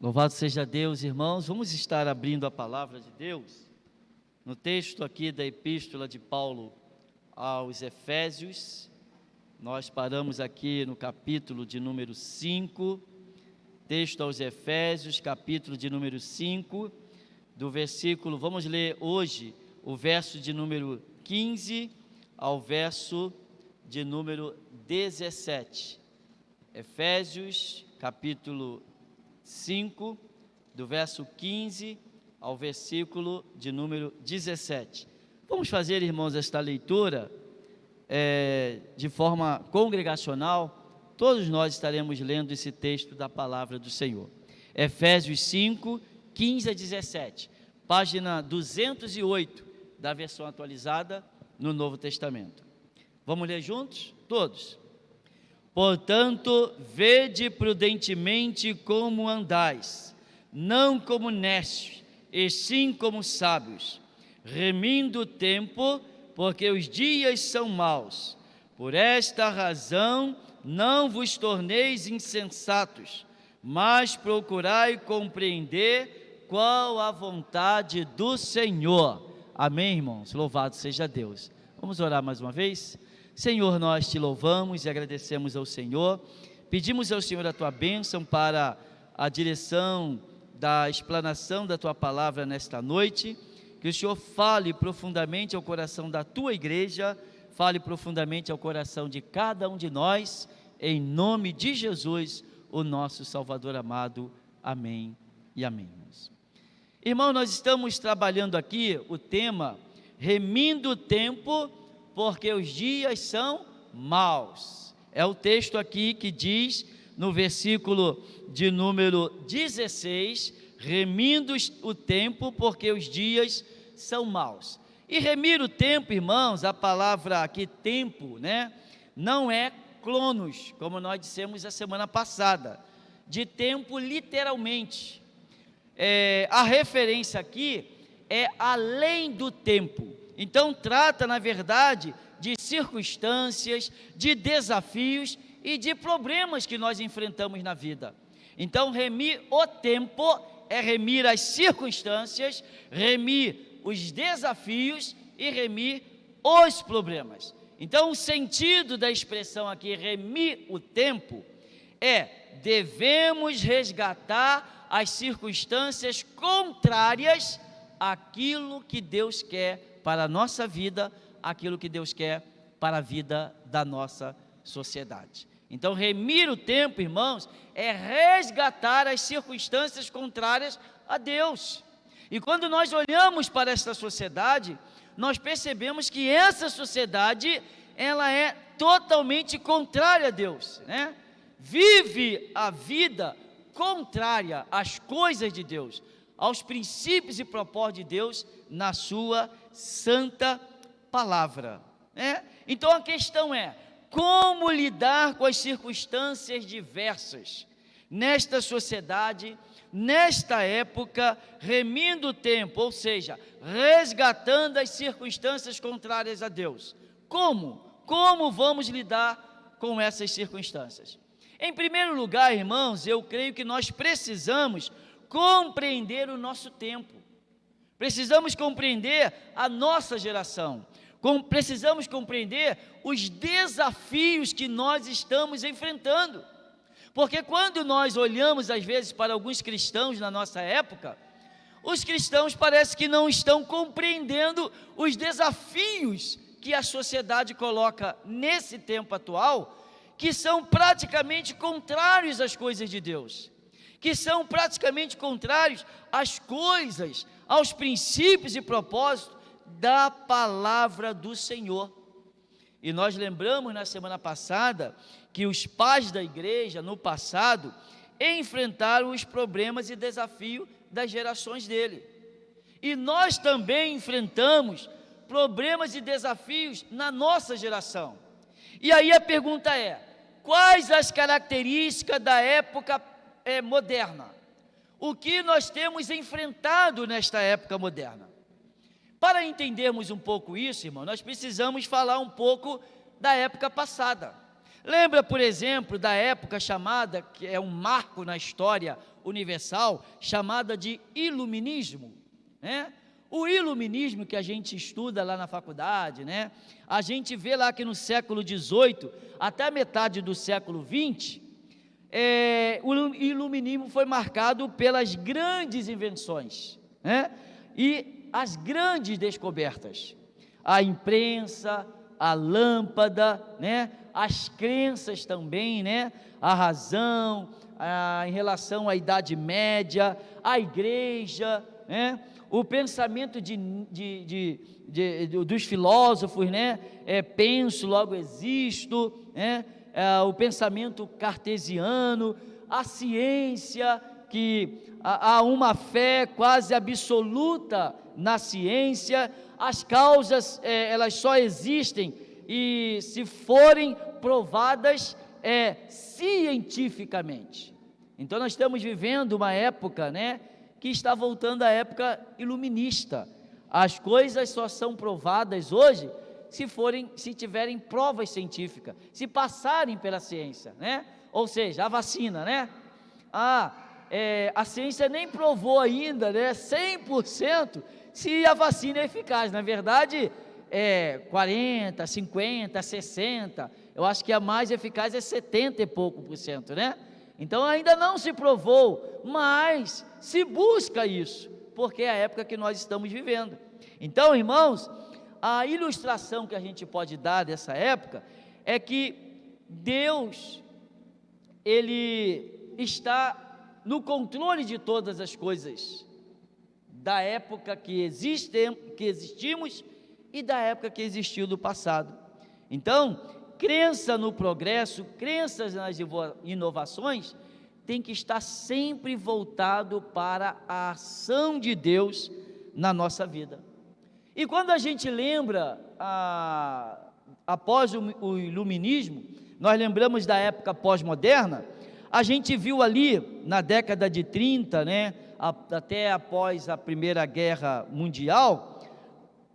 Louvado seja Deus, irmãos. Vamos estar abrindo a palavra de Deus no texto aqui da epístola de Paulo aos Efésios. Nós paramos aqui no capítulo de número 5, texto aos Efésios, capítulo de número 5, do versículo, vamos ler hoje o verso de número 15 ao verso de número 17. Efésios, capítulo 5, do verso 15 ao versículo de número 17. Vamos fazer, irmãos, esta leitura de forma congregacional. Todos nós estaremos lendo esse texto da palavra do Senhor. Efésios 5, 15 a 17, página 208 da versão atualizada no Novo Testamento. Vamos ler juntos? Todos. Portanto, vede prudentemente como andais, não como necios, e sim como sábios, remindo o tempo, porque os dias são maus. Por esta razão, não vos torneis insensatos, mas procurai compreender qual a vontade do Senhor. Amém, irmãos? Louvado seja Deus. Vamos orar mais uma vez? Senhor, nós te louvamos e agradecemos ao Senhor, pedimos ao Senhor a tua bênção para a direção da explanação da tua palavra nesta noite, que o Senhor fale profundamente ao coração da tua igreja, fale profundamente ao coração de cada um de nós, em nome de Jesus, o nosso Salvador amado. Amém e amém. Irmão, nós estamos trabalhando aqui o tema, remindo o tempo, porque os dias são maus. É o texto aqui que diz, no versículo de número 16, remindo o tempo, porque os dias são maus. E remir o tempo, irmãos, a palavra aqui tempo, não é cronos, como nós dissemos a semana passada, de tempo literalmente. A referência aqui é além do tempo. Então trata, na verdade, de circunstâncias, de desafios e de problemas que nós enfrentamos na vida. Então remir o tempo é remir as circunstâncias, remir os desafios e remir os problemas. Então o sentido da expressão aqui, remir o tempo, devemos resgatar as circunstâncias contrárias àquilo que Deus quer para a nossa vida, aquilo que Deus quer para a vida da nossa sociedade. Então, remir o tempo, irmãos, é resgatar as circunstâncias contrárias a Deus. E quando nós olhamos para esta sociedade, nós percebemos que essa sociedade, ela é totalmente contrária a Deus, Vive a vida contrária às coisas de Deus, aos princípios e propósitos de Deus na sua santa palavra, Então a questão é, como lidar com as circunstâncias diversas nesta sociedade, nesta época, remindo o tempo, ou seja, resgatando as circunstâncias contrárias a Deus. Como vamos lidar com essas circunstâncias? Em primeiro lugar, irmãos, eu creio que nós precisamos compreender o nosso tempo, precisamos compreender a nossa geração, precisamos compreender os desafios que nós estamos enfrentando, porque quando nós olhamos às vezes para alguns cristãos na nossa época, os cristãos parece que não estão compreendendo os desafios que a sociedade coloca nesse tempo atual, que são praticamente contrários às coisas de Deus, que são praticamente contrários às coisas, aos princípios e propósitos da palavra do Senhor. E nós lembramos na semana passada que os pais da igreja no passado enfrentaram os problemas e desafios das gerações dele. E nós também enfrentamos problemas e desafios na nossa geração. E aí a pergunta é, quais as características da época moderna? O que nós temos enfrentado nesta época moderna? Para entendermos um pouco isso, irmão, nós precisamos falar um pouco da época passada. Lembra, por exemplo, da época chamada, que é um marco na história universal, chamada de Iluminismo, né? O Iluminismo que a gente estuda lá na faculdade, né? A gente vê lá que no século XVIII, até a metade do século XX, o Iluminismo foi marcado pelas grandes invenções, né? E as grandes descobertas, a imprensa, a lâmpada, né? As crenças também, né? A razão, em relação à Idade Média, a igreja, né? O pensamento dos filósofos, né? Penso, logo existo, né? O pensamento cartesiano, a ciência, que há uma fé quase absoluta na ciência, as causas, elas só existem e se forem provadas cientificamente. Então nós estamos vivendo uma época, né, que está voltando à época iluminista. As coisas só são provadas hoje se tiverem provas científicas, se passarem pela ciência, né? Ou seja, a vacina, né? A ciência nem provou ainda, né, 100% se a vacina é eficaz. Na verdade, 40, 50, 60, eu acho que a mais eficaz é 70 e pouco por cento, né? Então ainda não se provou, mas se busca isso, porque é a época que nós estamos vivendo. Então, irmãos, a ilustração que a gente pode dar dessa época é que Deus, Ele está no controle de todas as coisas, da época que existimos e da época que existiu do passado. Então, crença no progresso, crenças nas inovações, tem que estar sempre voltado para a ação de Deus na nossa vida. E quando a gente lembra, após o iluminismo, nós lembramos da época pós-moderna, a gente viu ali, na década de 30, né, até após a Primeira Guerra Mundial,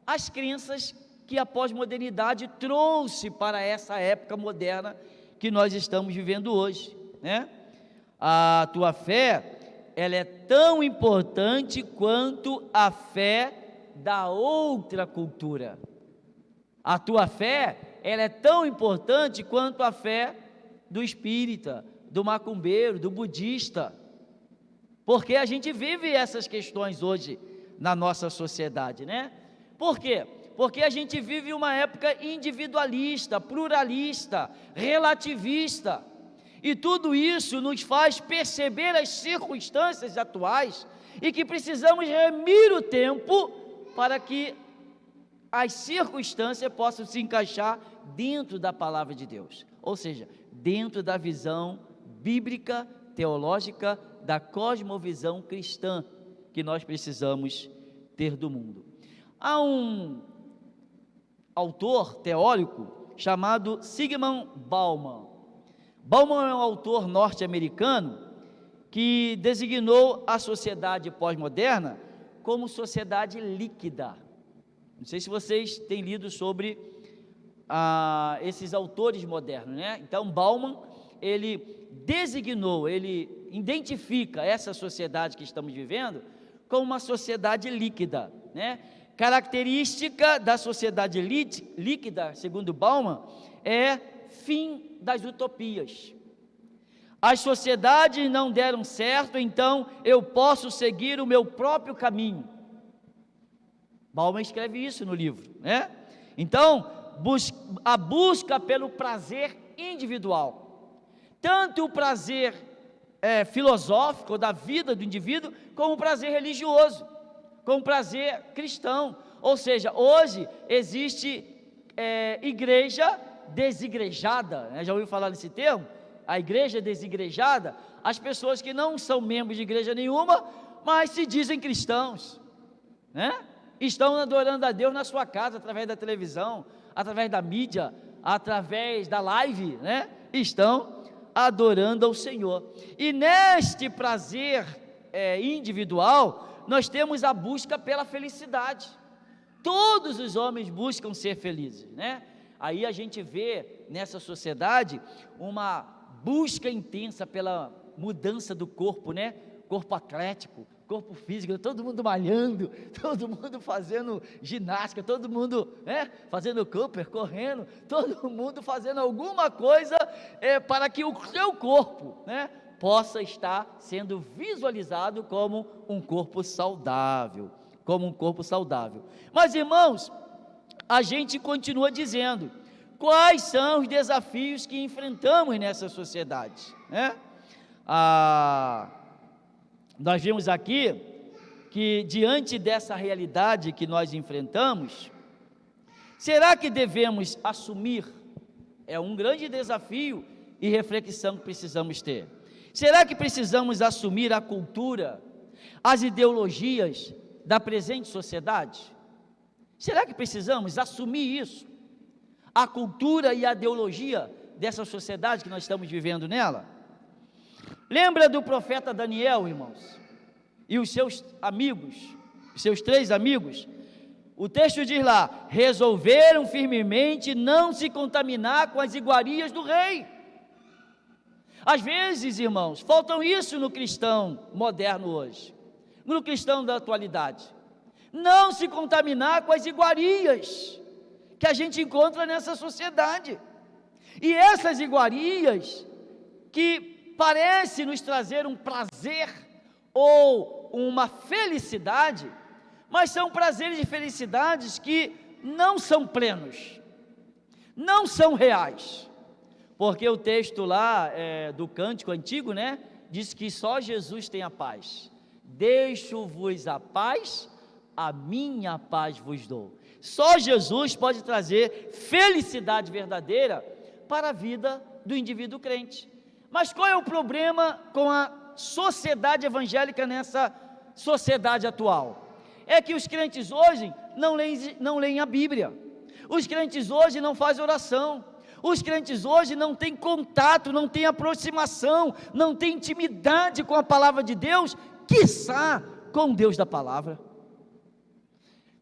as crenças que a pós-modernidade trouxe para essa época moderna que nós estamos vivendo hoje, né? A tua fé, ela é tão importante quanto a fé da outra cultura. A tua fé, ela é tão importante quanto a fé do espírita, do macumbeiro, do budista, porque a gente vive essas questões hoje na nossa sociedade, né? Por quê? Porque a gente vive uma época individualista, pluralista, relativista, e tudo isso nos faz perceber as circunstâncias atuais e que precisamos remir o tempo para que as circunstâncias possam se encaixar dentro da palavra de Deus, ou seja, dentro da visão bíblica, teológica, da cosmovisão cristã que nós precisamos ter do mundo. Há um autor teórico chamado Zygmunt Bauman. Bauman é um autor norte-americano que designou a sociedade pós-moderna como sociedade líquida. Não sei se vocês têm lido sobre esses autores modernos, né? Então Bauman, ele designou, ele identifica essa sociedade que estamos vivendo como uma sociedade líquida, né? Característica da sociedade líquida, segundo Bauman, é fim das utopias. As sociedades não deram certo, então eu posso seguir o meu próprio caminho. Bauman escreve isso no livro, né? Então, a busca pelo prazer individual, tanto o prazer filosófico da vida do indivíduo, como o prazer religioso, como o prazer cristão. Ou seja, hoje existe igreja desigrejada, né? Já ouviu falar desse termo? A igreja desigrejada, as pessoas que não são membros de igreja nenhuma, mas se dizem cristãos, né? Estão adorando a Deus na sua casa, através da televisão, através da mídia, através da live, né? Estão adorando ao Senhor. E neste prazer individual, nós temos a busca pela felicidade. Todos os homens buscam ser felizes, né? Aí a gente vê nessa sociedade uma busca intensa pela mudança do corpo, né? Corpo atlético, corpo físico, todo mundo malhando, todo mundo fazendo ginástica, todo mundo, né, fazendo Cooper, correndo, todo mundo fazendo alguma coisa para que o seu corpo, né, possa estar sendo visualizado como um corpo saudável, Mas, irmãos, a gente continua dizendo, quais são os desafios que enfrentamos nessa sociedade, né? Nós vimos aqui que diante dessa realidade que nós enfrentamos, será que devemos assumir? É um grande desafio e reflexão que precisamos ter. Será que precisamos assumir a cultura, as ideologias da presente sociedade? Será que precisamos assumir isso? A cultura e a ideologia dessa sociedade que nós estamos vivendo nela? Lembra do profeta Daniel, irmãos? E os seus amigos, os seus 3 amigos? O texto diz lá, resolveram firmemente não se contaminar com as iguarias do rei. Às vezes, irmãos, faltam isso no cristão moderno hoje, no cristão da atualidade. Não se contaminar com as iguarias que a gente encontra nessa sociedade. E essas iguarias que parece nos trazer um prazer ou uma felicidade, mas são prazeres e felicidades que não são plenos, não são reais, porque o texto lá do cântico antigo, né, diz que só Jesus tem a paz. Deixo-vos a paz, a minha paz vos dou. Só Jesus pode trazer felicidade verdadeira para a vida do indivíduo crente. Mas qual é o problema com a sociedade evangélica nessa sociedade atual? É que os crentes hoje não leem a Bíblia, os crentes hoje não fazem oração, os crentes hoje não têm contato, não têm aproximação, não têm intimidade com a palavra de Deus, quiçá com o Deus da palavra.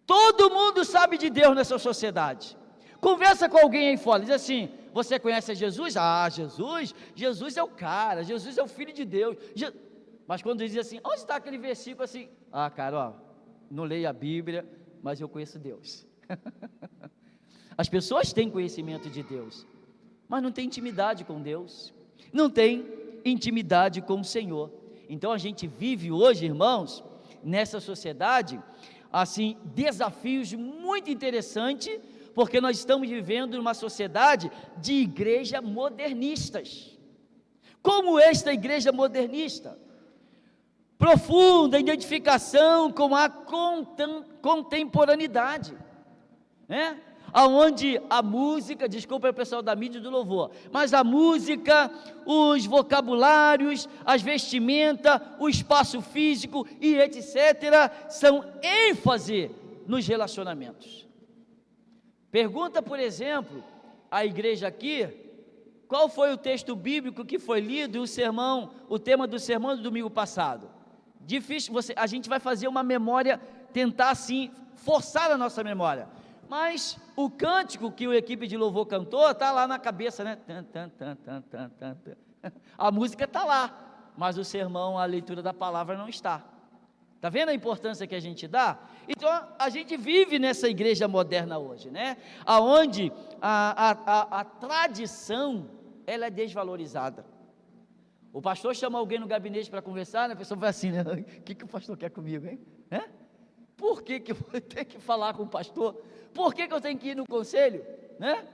Todo mundo sabe de Deus nessa sociedade. Conversa com alguém aí fora, diz assim, você conhece Jesus? Ah, Jesus é o cara, Jesus é o Filho de Deus. Mas quando diz assim, onde está aquele versículo assim? Ah, cara, ó, não leio a Bíblia, mas eu conheço Deus. As pessoas têm conhecimento de Deus, mas não têm intimidade com Deus, não têm intimidade com o Senhor. Então a gente vive hoje, irmãos, nessa sociedade, assim, desafios muito interessantes, porque nós estamos vivendo numa sociedade de igreja modernistas. Como esta igreja modernista? Profunda identificação com a contemporaneidade, né? Aonde a música, desculpa o pessoal da mídia e do louvor, mas a música, os vocabulários, as vestimentas, o espaço físico e etc. são ênfase nos relacionamentos. Pergunta, por exemplo, a igreja aqui, qual foi o texto bíblico que foi lido e o tema do sermão do domingo passado? Difícil, a gente vai fazer uma memória, tentar assim, forçar a nossa memória, mas o cântico que a equipe de louvor cantou, está lá na cabeça, né? A música está lá, mas o sermão, a leitura da palavra não está. Está vendo a importância que a gente dá? Então, a gente vive nessa igreja moderna hoje, né? Onde a tradição, ela é desvalorizada. O pastor chama alguém no gabinete para conversar, né? A pessoa vai assim, né? O que o pastor quer comigo, hein? Por que eu vou ter que falar com o pastor? Por que eu tenho que ir no conselho, né?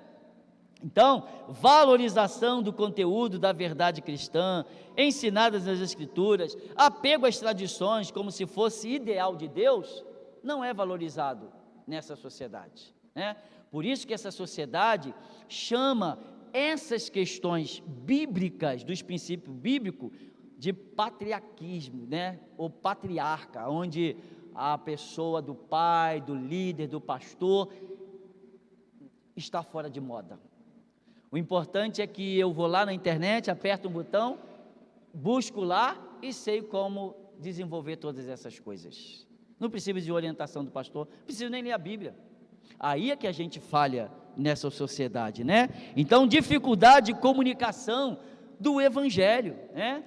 Então, valorização do conteúdo da verdade cristã, ensinadas nas Escrituras, apego às tradições como se fosse ideal de Deus, não é valorizado nessa sociedade, né? Por isso que essa sociedade chama essas questões bíblicas, dos princípios bíblicos, de patriarquismo, né? Ou patriarca, onde a pessoa do pai, do líder, do pastor, está fora de moda. O importante é que eu vou lá na internet, aperto um botão, busco lá e sei como desenvolver todas essas coisas. Não preciso de orientação do pastor, não preciso nem ler a Bíblia. Aí é que a gente falha nessa sociedade, né? Então, dificuldade de comunicação do evangelho, né?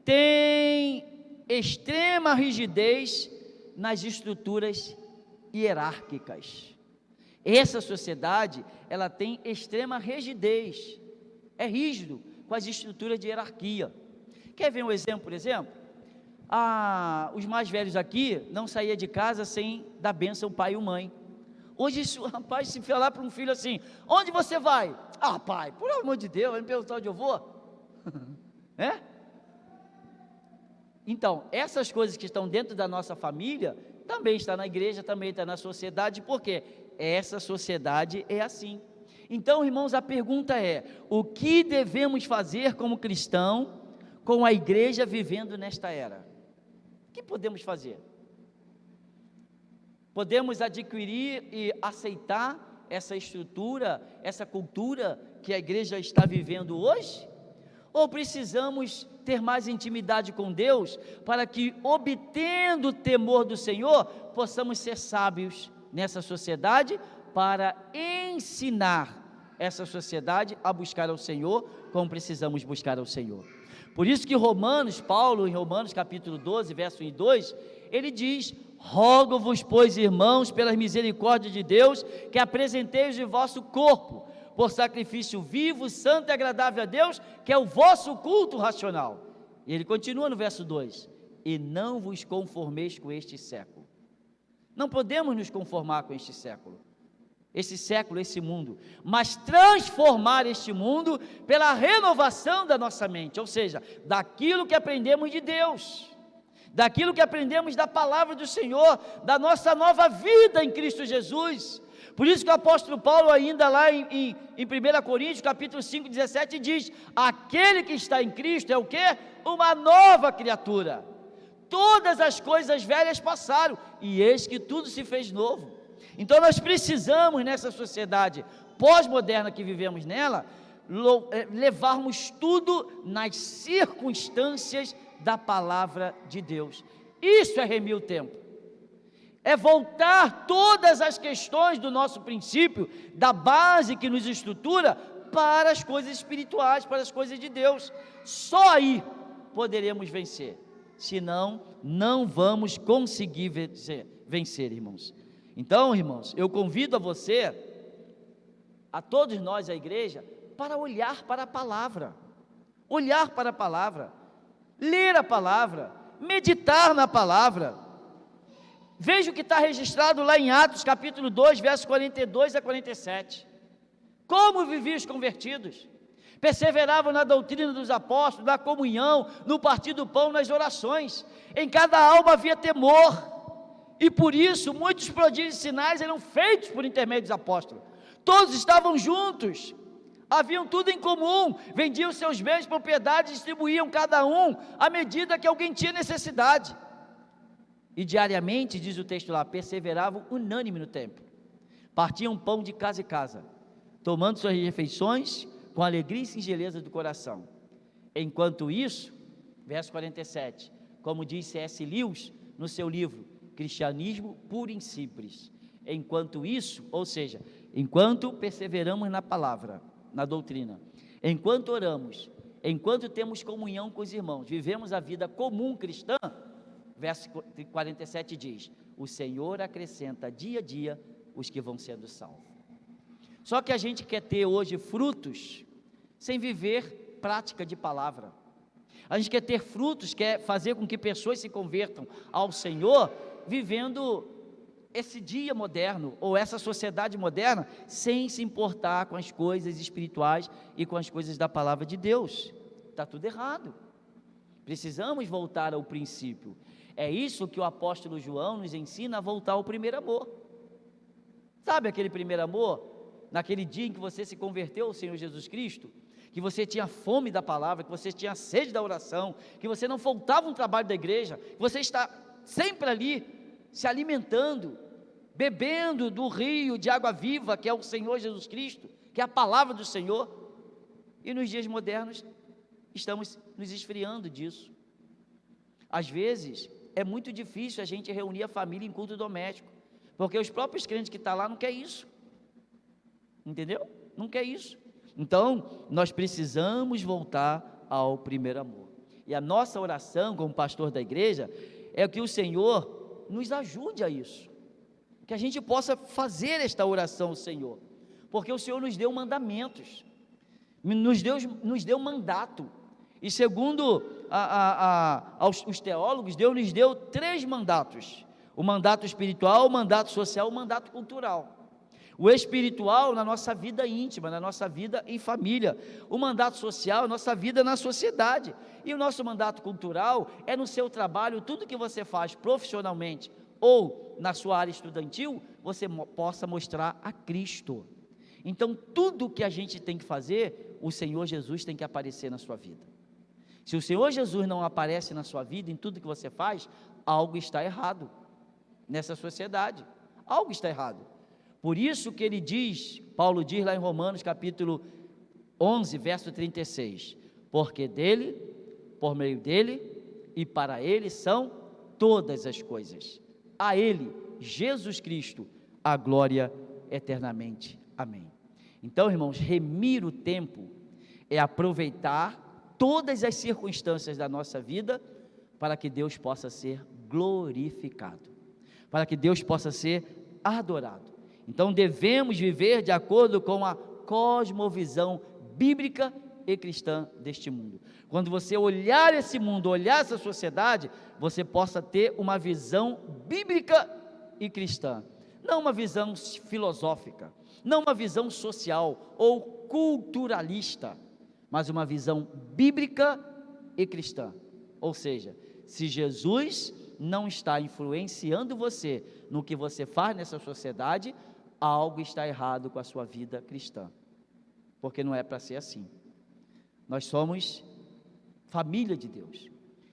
Tem extrema rigidez nas estruturas hierárquicas. Essa sociedade, ela tem extrema rigidez, é rígido com as estruturas de hierarquia. Quer ver um exemplo, por exemplo? Os mais velhos aqui não saíam de casa sem dar bênção ao pai e mãe. Hoje, rapaz, se falar para um filho assim, onde você vai? Pai, por amor de Deus, vai me perguntar onde eu vou? É? Então, essas coisas que estão dentro da nossa família, também está na igreja, também está na sociedade, porque essa sociedade é assim. Então, irmãos, a pergunta é, o que devemos fazer como cristão, com a igreja vivendo nesta era? O que podemos fazer? Podemos adquirir e aceitar essa estrutura, essa cultura que a igreja está vivendo hoje? Ou precisamos ter mais intimidade com Deus, para que, obtendo o temor do Senhor, possamos ser sábios nessa sociedade, para ensinar essa sociedade a buscar ao Senhor, como precisamos buscar ao Senhor. Por isso que Paulo, em Romanos capítulo 12, verso 1 e 2, ele diz: rogo-vos, pois, irmãos, pelas misericórdias de Deus, que apresenteis o vosso corpo por sacrifício vivo, santo e agradável a Deus, que é o vosso culto racional. E ele continua no verso 2: e não vos conformeis com este século. Não podemos nos conformar com este século, esse mundo, mas transformar este mundo pela renovação da nossa mente, ou seja, daquilo que aprendemos de Deus, daquilo que aprendemos da palavra do Senhor, da nossa nova vida em Cristo Jesus. Por isso que o apóstolo Paulo, ainda lá em 1 Coríntios, capítulo 5, 17, diz: aquele que está em Cristo é o quê? Uma nova criatura. Todas as coisas velhas passaram, e eis que tudo se fez novo. Então nós precisamos, nessa sociedade pós-moderna que vivemos nela, levarmos tudo nas circunstâncias da palavra de Deus. Isso é remir o tempo, é voltar todas as questões do nosso princípio, da base que nos estrutura, para as coisas espirituais, para as coisas de Deus. Só aí poderemos vencer, senão não vamos conseguir vencer, irmãos. Então, irmãos, eu convido a você, a todos nós, a igreja, para olhar para a palavra, ler a palavra, meditar na palavra. Veja o que está registrado lá em Atos capítulo 2, versos 42 a 47, como viviam os convertidos? Perseveravam na doutrina dos apóstolos, na comunhão, no partir do pão, nas orações. Em cada alma havia temor, e por isso muitos prodígios e sinais eram feitos por intermédio dos apóstolos. Todos estavam juntos, haviam tudo em comum, vendiam seus bens, propriedades, distribuíam cada um à medida que alguém tinha necessidade. E diariamente, diz o texto lá, perseveravam unânime no templo, partiam pão de casa em casa, tomando suas refeições com alegria e singeleza do coração. Enquanto isso, verso 47, como diz C.S. Lewis no seu livro Cristianismo Puro e Simples, enquanto isso, ou seja, enquanto perseveramos na palavra, na doutrina, enquanto oramos, enquanto temos comunhão com os irmãos, vivemos a vida comum cristã, verso 47 diz: o Senhor acrescenta dia a dia os que vão sendo salvos. Só que a gente quer ter hoje frutos sem viver prática de palavra. A gente quer ter frutos, quer fazer com que pessoas se convertam ao Senhor, vivendo esse dia moderno, ou essa sociedade moderna, sem se importar com as coisas espirituais e com as coisas da palavra de Deus. Está tudo errado. Precisamos voltar ao princípio. É isso que o apóstolo João nos ensina, a voltar ao primeiro amor. Sabe aquele primeiro amor? Naquele dia em que você se converteu ao Senhor Jesus Cristo, que você tinha fome da palavra, que você tinha sede da oração, que você não faltava um trabalho da igreja, que você está sempre ali, se alimentando, bebendo do rio de água viva, que é o Senhor Jesus Cristo, que é a palavra do Senhor. E nos dias modernos, estamos nos esfriando disso. Às vezes, é muito difícil a gente reunir a família em culto doméstico, porque os próprios crentes que estão lá não querem isso. entendeu? Não quer isso. Então, nós precisamos voltar ao primeiro amor. E a nossa oração como pastor da igreja é que o Senhor nos ajude a isso, que a gente possa fazer esta oração ao Senhor, porque o Senhor nos deu mandamentos, nos deu mandato, e segundo os teólogos, Deus nos deu 3 mandatos: o mandato espiritual, o mandato social, o mandato cultural. O espiritual na nossa vida íntima, na nossa vida em família, o mandato social, nossa vida na sociedade, e o nosso mandato cultural é no seu trabalho, tudo que você faz profissionalmente ou na sua área estudantil, você possa mostrar a Cristo. Então tudo que a gente tem que fazer, o Senhor Jesus tem que aparecer na sua vida. Se o Senhor Jesus não aparece na sua vida, em tudo que você faz, algo está errado nessa sociedade, algo está errado. Por isso que ele diz, Paulo diz lá em Romanos capítulo 11, verso 36, porque dele, por meio dele e para ele são todas as coisas, a ele, Jesus Cristo, a glória eternamente, amém. Então, irmãos, remir o tempo é aproveitar todas as circunstâncias da nossa vida para que Deus possa ser glorificado, para que Deus possa ser adorado. Então devemos viver de acordo com a cosmovisão bíblica e cristã deste mundo. Quando você olhar esse mundo, olhar essa sociedade, você possa ter uma visão bíblica e cristã, não uma visão filosófica, não uma visão social ou culturalista, mas uma visão bíblica e cristã. Ou seja, se Jesus não está influenciando você no que você faz nessa sociedade, algo está errado com a sua vida cristã, porque não é para ser assim. Nós somos família de Deus,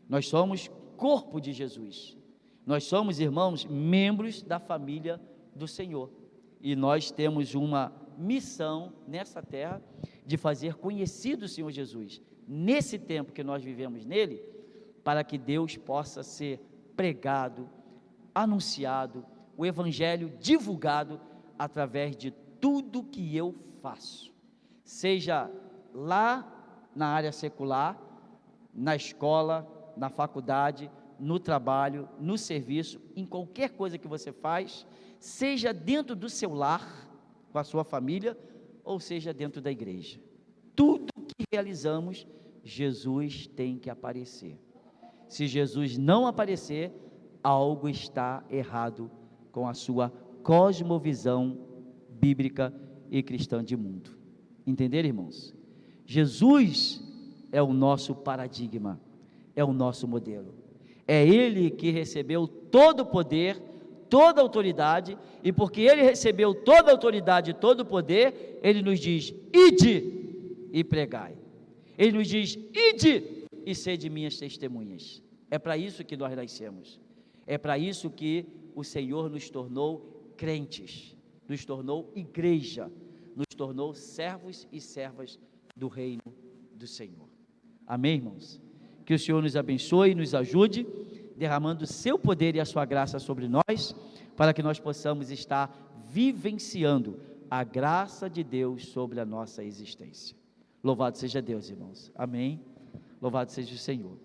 nós somos corpo de Jesus, nós somos, irmãos, membros da família do Senhor, e nós temos uma missão nessa terra, de fazer conhecido o Senhor Jesus, nesse tempo que nós vivemos nele, para que Deus possa ser pregado, anunciado, o evangelho divulgado, através de tudo que eu faço, seja lá na área secular, na escola, na faculdade, no trabalho, no serviço, em qualquer coisa que você faz, seja dentro do seu lar, com a sua família, ou seja dentro da igreja. Tudo que realizamos, Jesus tem que aparecer. Se Jesus não aparecer, algo está errado com a sua cosmovisão bíblica e cristã de mundo. Entenderam, irmãos? Jesus é o nosso paradigma, é o nosso modelo. É Ele que recebeu todo o poder, toda a autoridade, e porque Ele recebeu toda a autoridade e todo o poder, Ele nos diz: ide e pregai. Ele nos diz: ide e sede minhas testemunhas. É para isso que nós nascemos. É para isso que o Senhor nos tornou crentes, nos tornou igreja, nos tornou servos e servas do reino do Senhor. Amém, irmãos? Que o Senhor nos abençoe e nos ajude, derramando o seu poder e a sua graça sobre nós, para que nós possamos estar vivenciando a graça de Deus sobre a nossa existência. Louvado seja Deus, irmãos. Amém. Louvado seja o Senhor.